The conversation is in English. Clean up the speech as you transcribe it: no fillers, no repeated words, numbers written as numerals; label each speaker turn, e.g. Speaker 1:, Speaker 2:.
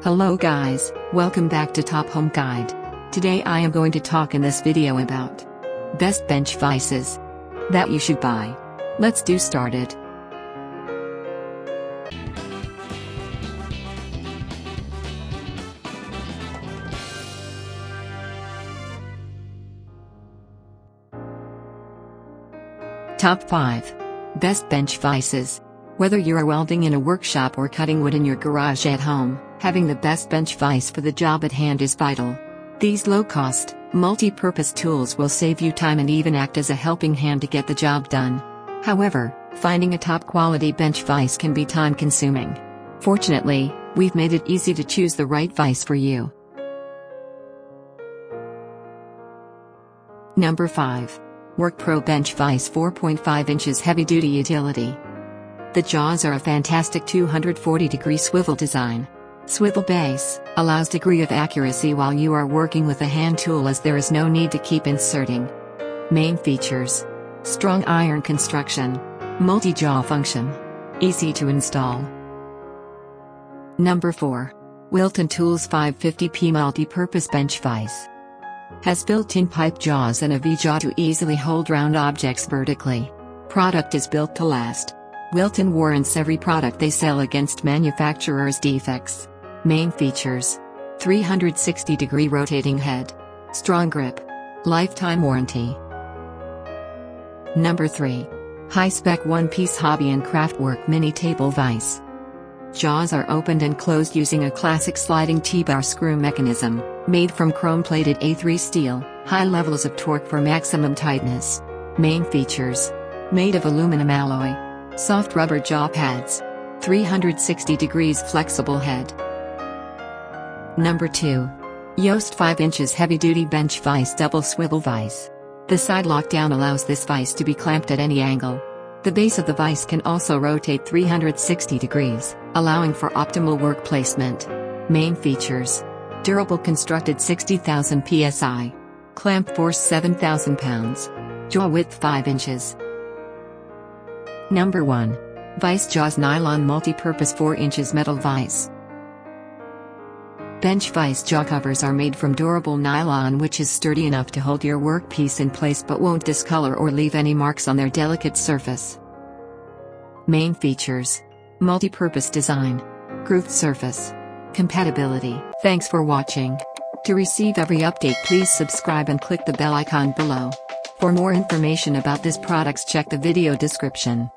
Speaker 1: Hello guys, welcome back to Top Home Guide. Today I am going to talk in this video about best bench vices that you should buy. Let's do started. Top 5 Best Bench Vices. Whether you are welding in a workshop or cutting wood in your garage at home, having the best bench vise for the job at hand is vital. These low-cost, multi-purpose tools will save you time and even act as a helping hand to get the job done. However, finding a top-quality bench vise can be time-consuming. Fortunately, we've made it easy to choose the right vise for you. Number 5. WorkPro Bench Vise 4.5 inches Heavy-Duty Utility. The jaws are a fantastic 240-degree swivel design. Swivel base allows degree of accuracy while you are working with a hand tool, as there is no need to keep inserting. Main features: strong iron construction, multi-jaw function, easy to install. Number 4. Wilton Tools 550p Multi-Purpose Bench Vise. Has built-in pipe jaws and a V-jaw to easily hold round objects vertically. Product is built to last. Wilton warrants every product they sell against manufacturer's defects. Main features: 360-degree rotating head, strong grip, lifetime warranty. Number 3. High-spec one-piece hobby and craftwork mini table vise. Jaws are opened and closed using a classic sliding T-bar screw mechanism, made from chrome-plated A3 steel, high levels of torque for maximum tightness. Main features: made of aluminum alloy, soft rubber jaw pads, 360 degrees flexible head. Number 2. Yoast 5 inches Heavy-Duty Bench Vise Double Swivel Vise. The side lockdown allows this vise to be clamped at any angle. The base of the vise can also rotate 360 degrees, allowing for optimal work placement. Main features: durable constructed 60,000 psi, clamp force 7,000 pounds, jaw width 5 inches. Number 1. Vice Jaws Nylon Multi-Purpose 4 inches Metal Vise. Bench vise jaw covers are made from durable nylon, which is sturdy enough to hold your workpiece in place but won't discolor or leave any marks on their delicate surface. Main features: multi-purpose design, grooved surface, compatibility. Thanks for watching. To receive every update, please subscribe and click the bell icon below. For more information about this products, check the video description.